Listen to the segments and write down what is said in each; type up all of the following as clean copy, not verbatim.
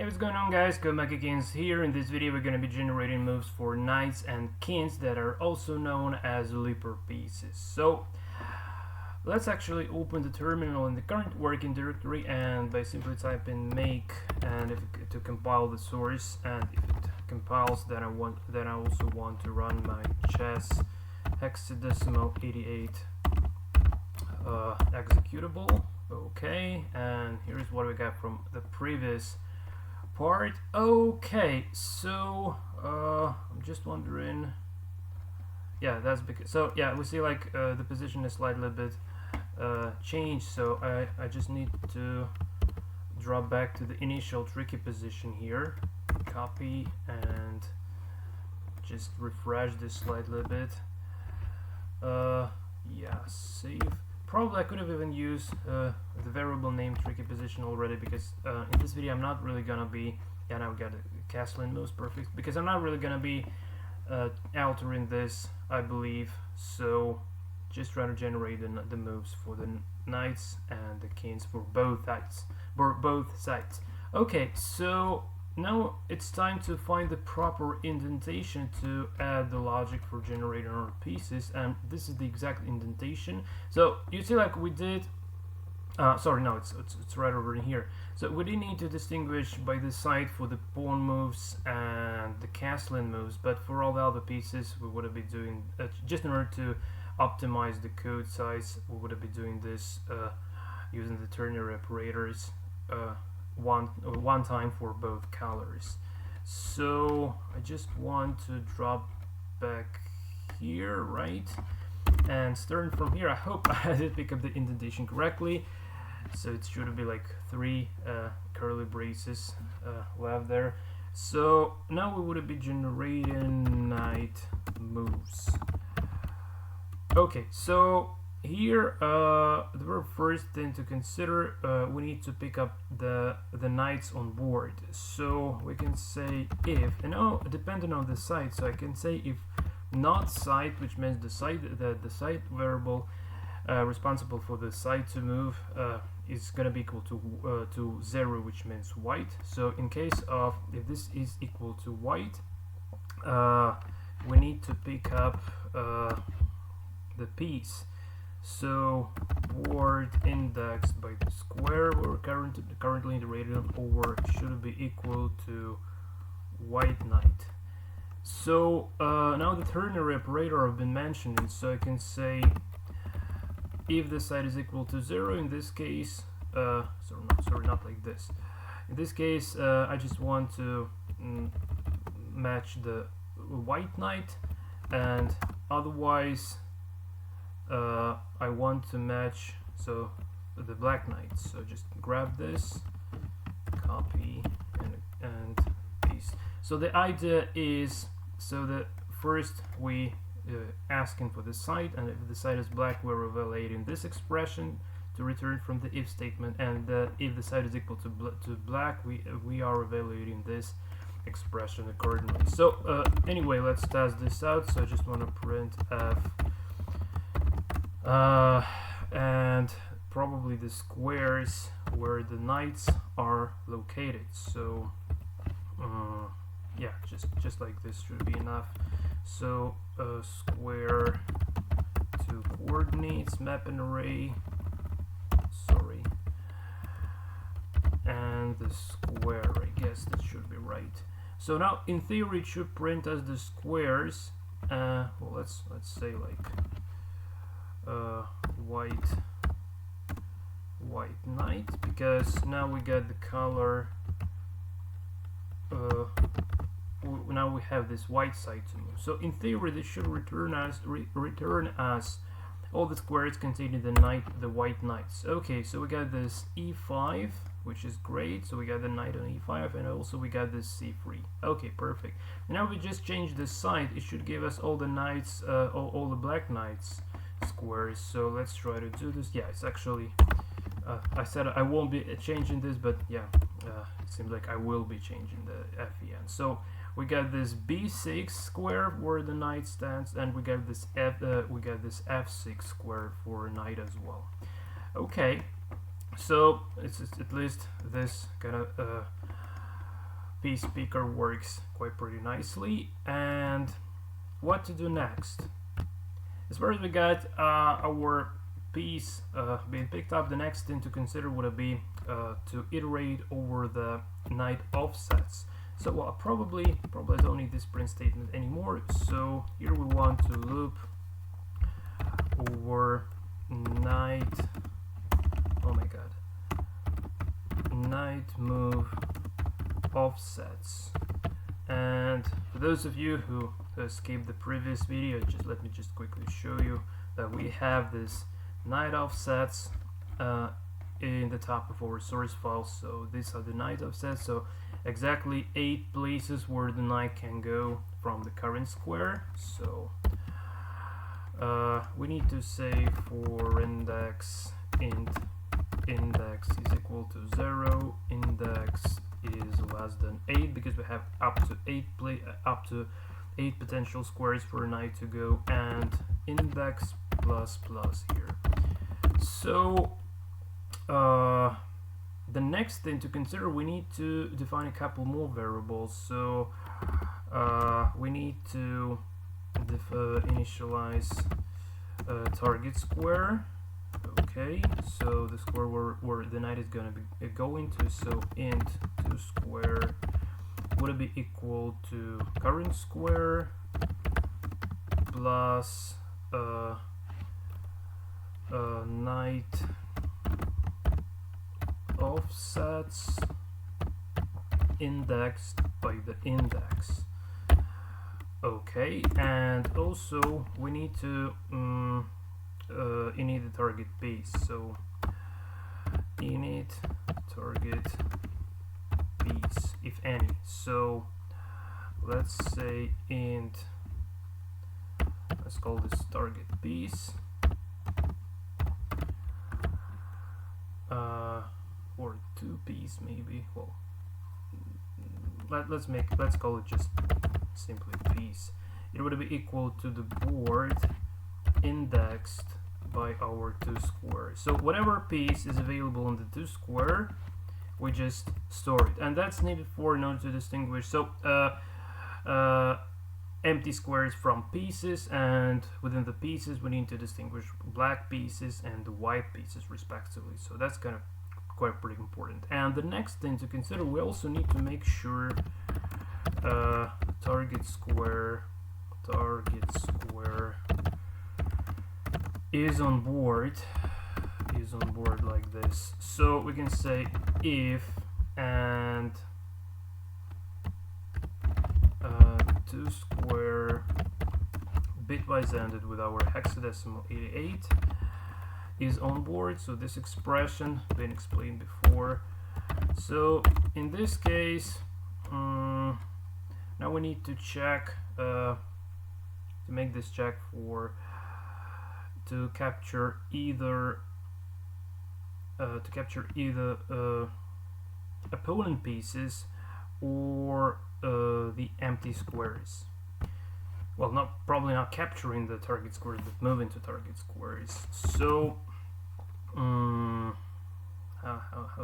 Hey, what's going on, guys? Kings here. In this video we're going to be generating moves for knights and kings that are also known as leaper pieces. So let's actually open the terminal in the current working directory and by simply typing make and to compile the source, and if it compiles then I also want to run my chess hexadecimal 88 executable. Okay, and here's what we got from the previous part. Okay, so I'm just wondering, yeah, that's because, so yeah, we see like the position is slightly a bit changed, so I just need to drop back to the initial tricky position here, copy and just refresh this slightly a bit. Yeah, save. Probably I could have even used the variable name tricky position already, because in this video I'm not really gonna be, yeah, now we got a castling moves, perfect, because I'm not really gonna be altering this, I believe. So just try to generate the moves for the knights and the kings for both sides. Okay, so now it's time to find the proper indentation to add the logic for generating our pieces, and this is the exact indentation. So you see, like we did, sorry, no, it's right over in here. So we didn't need to distinguish by the side for the pawn moves and the castling moves, but for all the other pieces we would have been doing, just in order to optimize the code size, we would have been doing this using the ternary operators one time for both colors. So I just want to drop back here, right, and starting from here, I hope I did pick up the indentation correctly. So it should be like 3 curly braces left there. So now we would be generating knight moves. Okay, so here the very first thing to consider, we need to pick up the knights on board. So we can say if, and now depending on the site, so I can say if not site, which means the site variable responsible for the site to move is gonna be equal to 0, which means white. So in case of, if this is equal to white, we need to pick up the piece. So board indexed by the square we're currently iterated on, or should be equal to white knight. So now the ternary operator have been mentioned, so I can say if the side is equal to 0, in this case, sorry, not like this. In this case, I just want to match the white knight, and otherwise I want to match the black knight. So just grab this, copy and paste. So the idea is, so that first we asking for the site, and if the site is black, we're evaluating this expression to return from the if statement, and if the site is equal to black, we are evaluating this expression accordingly. So anyway, let's test this out. So I just want to print f and probably the squares where the knights are located. So yeah, just like this should be enough. So square to coordinates mapping array, sorry, and the square, I guess that should be right. So now in theory it should print as the squares. Well, let's say like white knight, because now we got the color, now we have this white side to move. So in theory this should return as all the squares containing the white knights. Okay, so we got this e5, which is great. So we got the knight on e5, and also we got this c3. Okay, perfect. Now we just change the side, it should give us all the knights, all the black knights squares. So let's try to do this. Yeah, it's actually I said I won't be changing this, but yeah, it seems like I will be changing the FEN. So we got this b6 square where the knight stands, and we got this f6 square for knight as well. Okay, so it's at least this kind of piece picker works quite pretty nicely. And what to do next? As far as we got our piece being picked up, the next thing to consider would be to iterate over the night offsets. So I probably don't need this print statement anymore. So here we want to loop over night. Oh my god. Night move offsets. And for those of you who escaped the previous video, let me quickly show you that we have this night offsets in the top of our source file. So these are the night offsets, so exactly 8 places where the night can go from the current square. So we need to say for index index is equal to 0, index is less than 8, because we have up to 8 potential squares for a night to go, and index plus here. So the next thing to consider, we need to define a couple more variables. So we need to initialize target square. Okay, so the square where the night is going to be going to, so int to square would be equal to current square plus night offsets indexed by the index. Okay, and also we need to init the target piece. So init target piece, if any. So let's say int, let's call this target piece, or 2 piece maybe. Well, let's call it just simply piece. It would be equal to the board indexed by our 2 square. So whatever piece is available in the 2 square, we just store it, and that's needed for in order to distinguish empty squares from pieces, and within the pieces we need to distinguish black pieces and the white pieces respectively. So that's kind of quite pretty important. And the next thing to consider, we also need to make sure target square is on board like this. So we can say if and 2 square bitwise ended with our hexadecimal 88 is on board. So this expression been explained before. So in this case, now we need to check to make this check to capture either opponent pieces or the empty squares. Well, probably not capturing the target squares, but moving to target squares. So how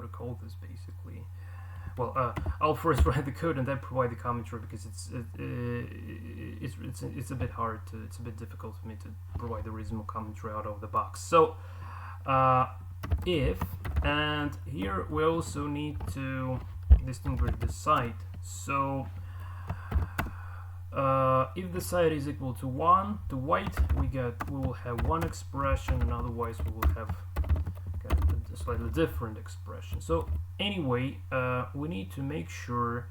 to call this basically? Well, I'll first write the code and then provide the commentary, because it's a bit hard to, it's a bit difficult for me to provide the reasonable commentary out of the box. So if, and here we also need to distinguish the site. So if the site is equal to 1 to white, we will have one expression, and otherwise we will have a slightly different expression. So anyway, we need to make sure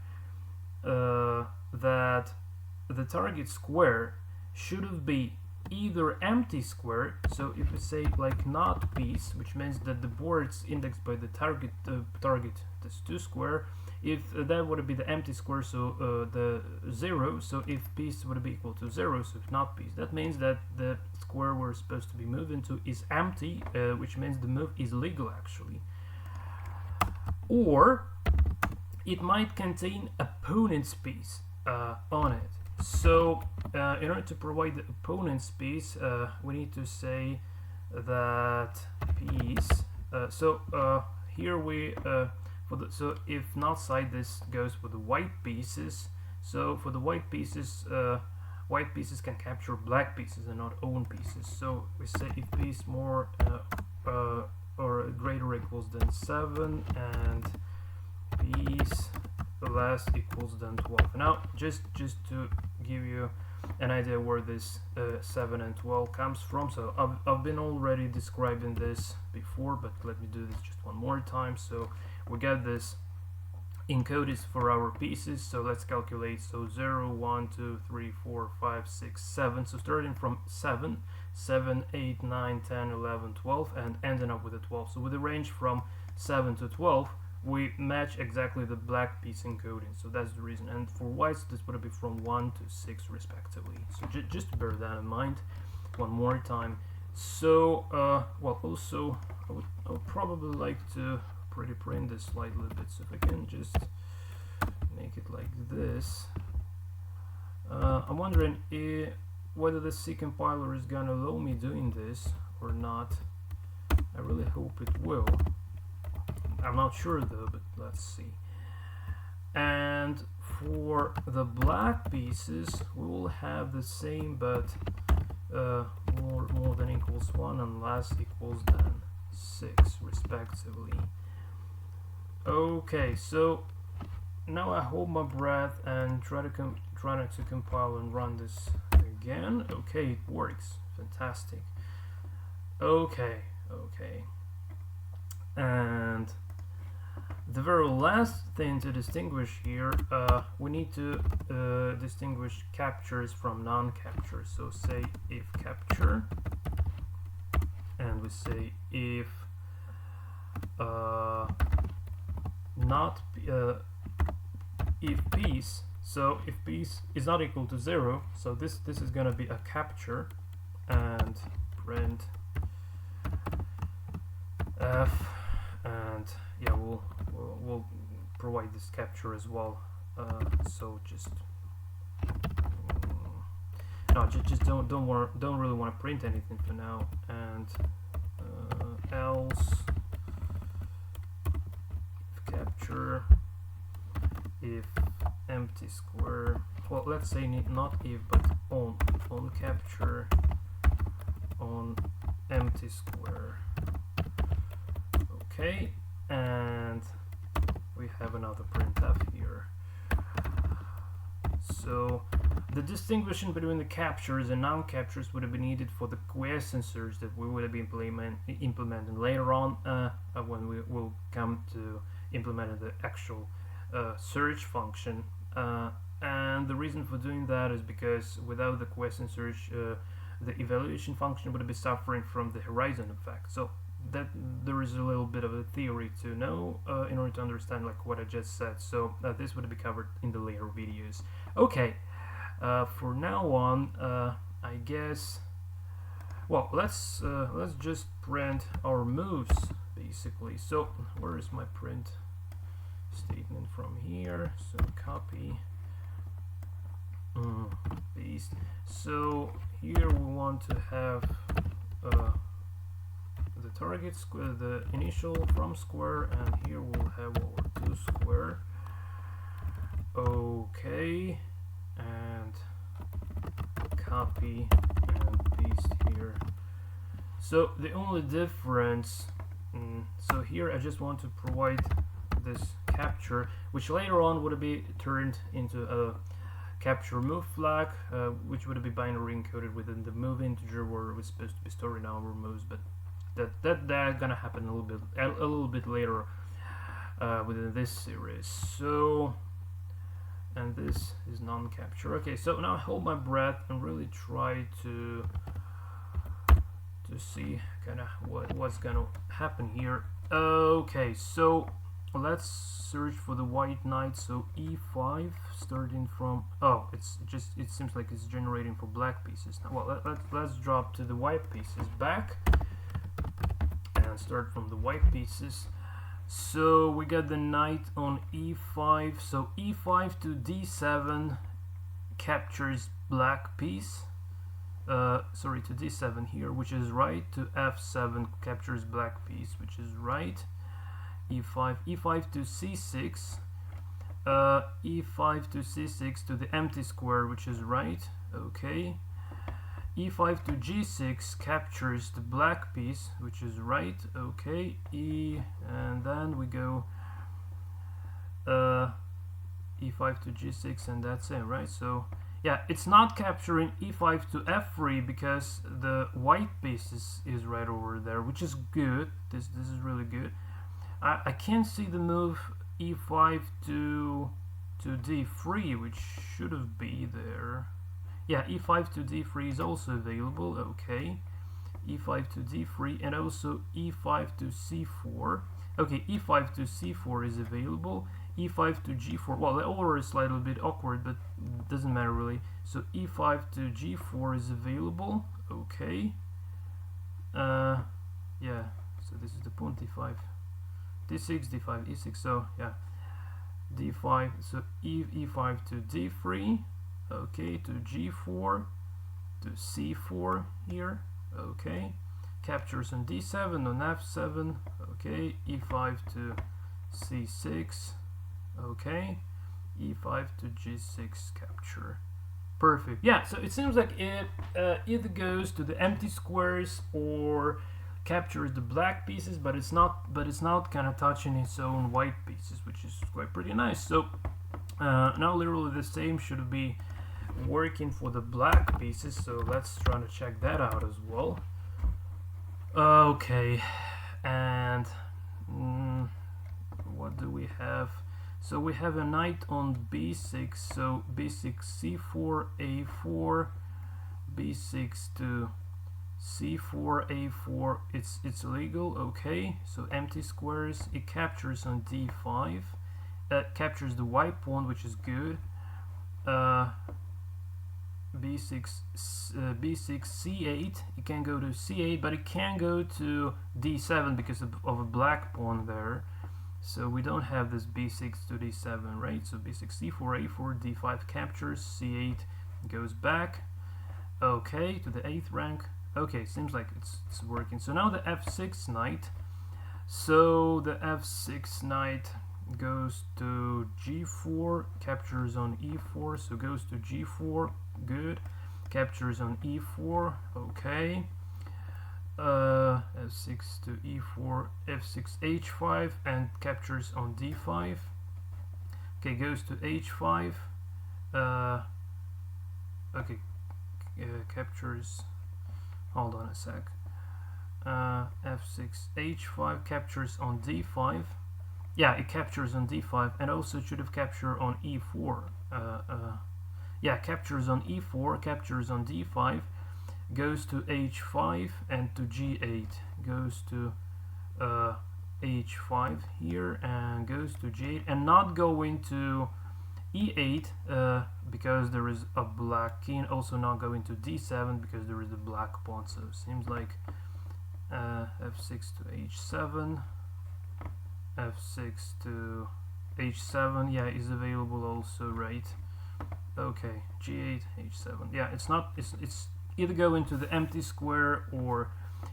that the target square should be either empty square. So if we say like not piece, which means that the board's indexed by the target that's 2 square, if that would be the empty square, so the 0. So if piece would be equal to 0, so if not piece, that means that the square we're supposed to be moving to is empty, which means the move is legal actually. Or it might contain opponent's piece on it. So in order to provide the opponent's piece, we need to say that piece. So here we so if not side, this goes for the white pieces. So for the white pieces can capture black pieces and not own pieces. So we say if piece more or greater equals than 7 and piece less equals than 12. Now just to give you an idea where this 7 and 12 comes from. So I've been already describing this before, but let me do this just one more time. So we got this encoded for our pieces, so let's calculate. So 0, 1, 2, 3, 4, 5, 6, 7. So starting from 7, 7, 8, 9, 10, 11, 12, and ending up with a 12. So with a range from 7 to 12, we match exactly the black piece encoding. So that's the reason. And for whites, this would be from 1 to 6 respectively. So just bear that in mind one more time. So well, also I would probably like to print this slide a little bit. So if I can just make it like this. I'm wondering whether the C compiler is gonna allow me doing this or not. I really hope it will. I'm not sure though, but let's see. And for the black pieces, we will have the same, but more than equals 1 and less equals than 6 respectively. Okay, so now I hold my breath and try not to compile and run this again. Okay, it works. Fantastic. Okay. And the very last thing to distinguish here, we need to distinguish captures from non-captures. So say if capture, and we say if if piece. So if piece is not equal to 0, so this is gonna be a capture, and print f, and yeah, we'll provide this capture as well. So just don't really want to print anything for now, and else if capture if empty square. Well, let's say not if but on capture on empty square. Okay, and we have another printf here. So the distinguishing between the captures and non-captures would have been needed for the quiescensors that we would have been implementing later on when we will come to implementing the actual search function. And the reason for doing that is because without the quiescensors, the evaluation function would be suffering from the horizon effect. So that there is a little bit of a theory to know in order to understand like what I just said. So this would be covered in the later videos. Okay, for now on, I guess. Well, let's just print our moves basically. So where is my print statement from here? So copy, paste. So here we want to have the target square, the initial from square, and here we'll have our to square. Okay, and copy and paste here. So the only difference, so here I just want to provide this capture, which later on would be turned into a capture move flag, which would be binary encoded within the move integer where it's supposed to be storing our moves, but that gonna happen a little bit later within this series. So, and this is non-capture. Okay, so now I hold my breath and really try to see kind of what's gonna happen here. Okay, so let's search for the white knight. So E5 starting from, oh, it seems like it's generating for black pieces now. Well, let's drop to the white pieces back and start from the white pieces. So we got the knight on E5. So E5 to D7 captures black piece. Sorry, to D7 here, which is right. To F7 captures black piece, which is right. e5, e5 to c6, e5 to c6 to the empty square, which is right. Okay, e5 to g6 captures the black piece, which is right. Okay, and then we go e5 to g6, and that's it, right? So yeah, it's not capturing e5 to f3 because the white piece is right over there, which is good. This is really good. I can't see the move e5 to d3, which should have been there. Yeah, e5 to d3 is also available. Okay, e5 to d3, and also e5 to c4. Okay, e5 to c4 is available. e5 to g4. Well, the order is slightly bit awkward, but doesn't matter really. So e5 to g4 is available. Okay. Yeah. So this is the pawn d5, d6, d5, e6. So yeah, d5. So e5 to d3. Okay, to g4, to c4 here. Okay, captures on d7, on f7. Okay, e5 to c6. Okay, e5 to g6 capture. Perfect. Yeah, so it seems like it either goes to the empty squares or captures the black pieces, but it's not kind of touching its own white pieces, which is quite pretty nice. So now literally the same should be working for the black pieces, so let's try to check that out as well. Okay, and what do we have? So we have a knight on b6, so b6, c4, a4, b6 to c4, a4. It's legal. Okay, so empty squares. It captures on d5. Captures the white pawn, which is good. b6, c8. It can go to c8, but it can't go to d7 because of a black pawn there. So we don't have this b6 to d7, right? So b6, c4, a4, d5 captures, c8 goes back. Okay, to the 8th rank. Okay, seems like it's working. So now the f6 knight. So the f6 knight goes to g4, captures on e4, so goes to g4, good. Captures on e4, okay. f6 to e4, f6, h5, and captures on d5. Okay, goes to h5. Okay, captures. Hold on a sec. F6, h5, captures on d5. Yeah, it captures on d5, and also should have captured on e4. Yeah, captures on e4, captures on d5. Goes to h5 and to g8, goes to h5 here and goes to g8, and not going to e8 because there is a black king, also not going to d7 because there is a black pawn. So it seems like f6 to h7, f6 to h7, yeah, is available also, right? Okay, g8, h7. Yeah, it's either go into the empty square or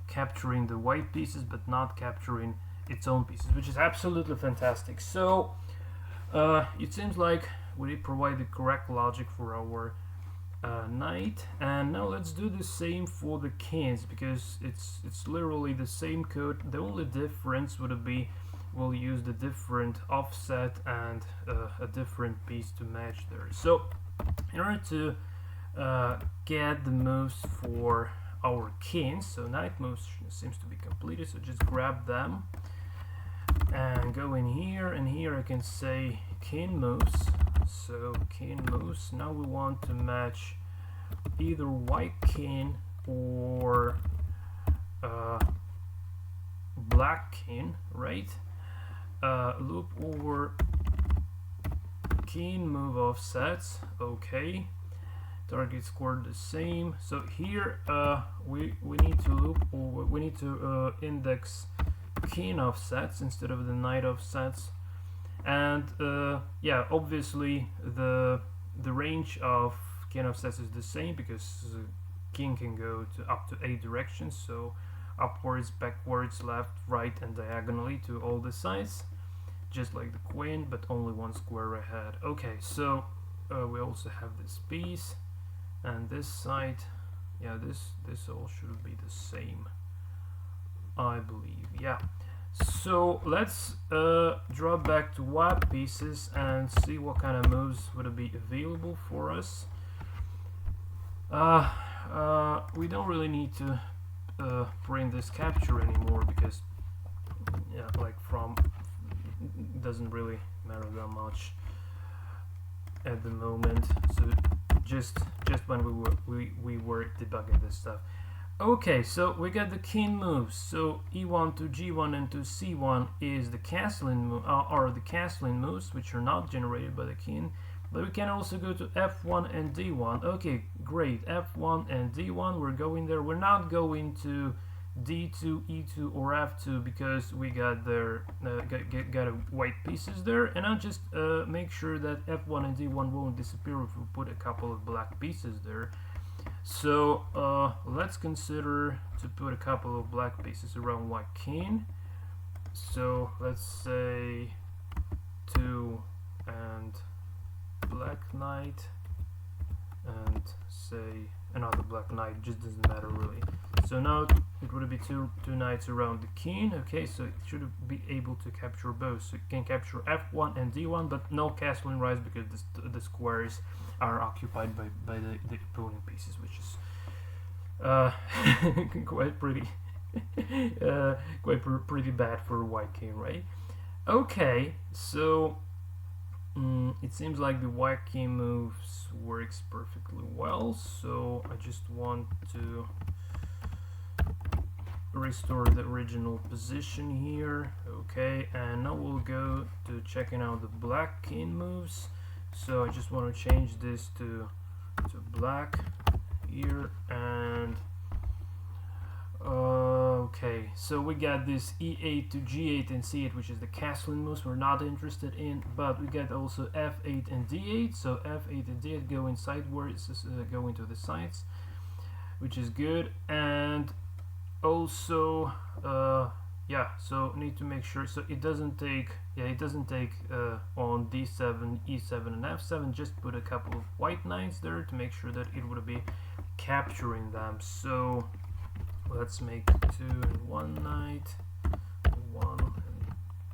capturing the white pieces, but not capturing its own pieces, which is absolutely fantastic. So it seems like we did provide the correct logic for our knight, and now let's do the same for the kings, because it's literally the same code. The only difference would be we'll use the different offset and a different piece to match there. So in order to get the moves for our kings, so knight moves seems to be completed, so just grab them and go in here, and here I can say king moves. So king moves. Now we want to match either white king or black king, right? Loop over king move offsets. Okay, target scored the same. So here we need to loop over, we need to index king offsets instead of the knight offsets, and yeah, obviously the range of king offsets is the same because king can go to up to 8 directions. So upwards, backwards, left, right, and diagonally to all the sides, just like the queen, but only one square ahead. Okay, so we also have this piece, and this side, yeah, this all should be the same, I believe. Yeah. So let's drop back to white pieces and see what kind of moves would be available for us. We don't really need to print this capture anymore because, yeah, like from doesn't really matter that much at the moment. So just when we were debugging this stuff. Okay, so we got the king moves. So e1 to g1 and to c1 is the castling are the castling moves, which are not generated by the king. But we can also go to f1 and d1. Okay, great. f1 and d1, we're going there. We're not going to d2, e2, or f2 because we got there got white pieces there, and I'll just make sure that f1 and d1 won't disappear if we put a couple of black pieces there. So let's consider to put a couple of black pieces around white king. So let's say 2 and black knight, and say another black knight, just doesn't matter really. So now it would be two knights around the king. Okay, so it should be able to capture both. So it can capture f1 and d1, but no castling rise because the squares are occupied by the opponent pieces, which is quite pretty pretty bad for white king, right? Okay, so it seems like the white king moves works perfectly well, so I just want to restore the original position here. Okay, and now we'll go to checking out the black king moves. So I just want to change this to black here, and okay, so we got this e8 to g8 and c8, which is the castling moves we're not interested in, but we get also f8 and d8. So f8 and d8 going sideways, going to the sides, which is good. And also yeah, so need to make sure so it doesn't take on d7, e7, and f7. Just put a couple of white knights there to make sure that it would be capturing them. So let's make 2 and 1 knight, 1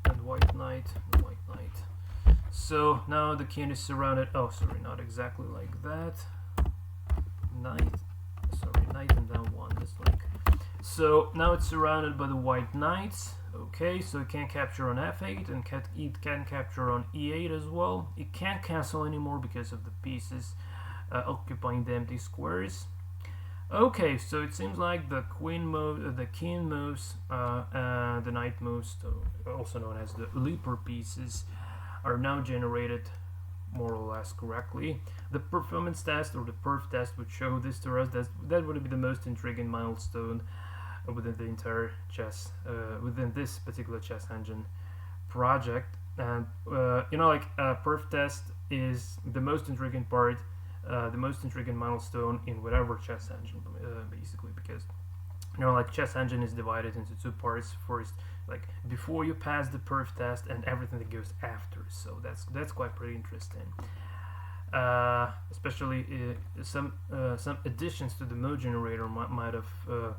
and white knight, and white knight. So now the king is surrounded. Oh, sorry, not exactly like that. Knight, sorry, knight and then 1, just like. So now it's surrounded by the white knights. Okay, so it can capture on f8 and it can capture on e8 as well. It can't castle anymore because of the pieces occupying the empty squares. Okay, so it seems like the queen move, the king moves, the knight moves, also known as the leaper pieces, are now generated more or less correctly. The performance test or the perf test would show this to us. That would be the most intriguing milestone within the entire chess, within this particular chess engine project. And you know, like perf test is the most intriguing part, the most intriguing milestone in whatever chess engine, basically, because you know, like chess engine is divided into two parts. First, like before you pass the perf test, and everything that goes after. So that's quite pretty interesting. Especially some additions to the mode generator might have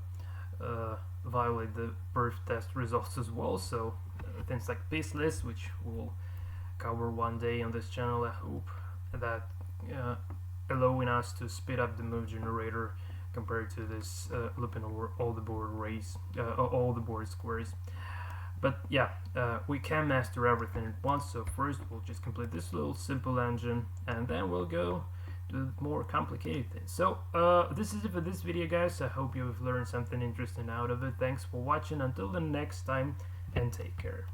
violated the perf test results as well. So things like piece list, which we'll cover one day on this channel, I hope, that allowing us to speed up the move generator compared to this looping over all the board squares. But yeah, we can master everything at once. So first we'll just complete this little simple engine, and then we'll go to more complicated things. So this is it for this video, guys. I hope you have learned something interesting out of it. Thanks for watching. Until the next time, and take care.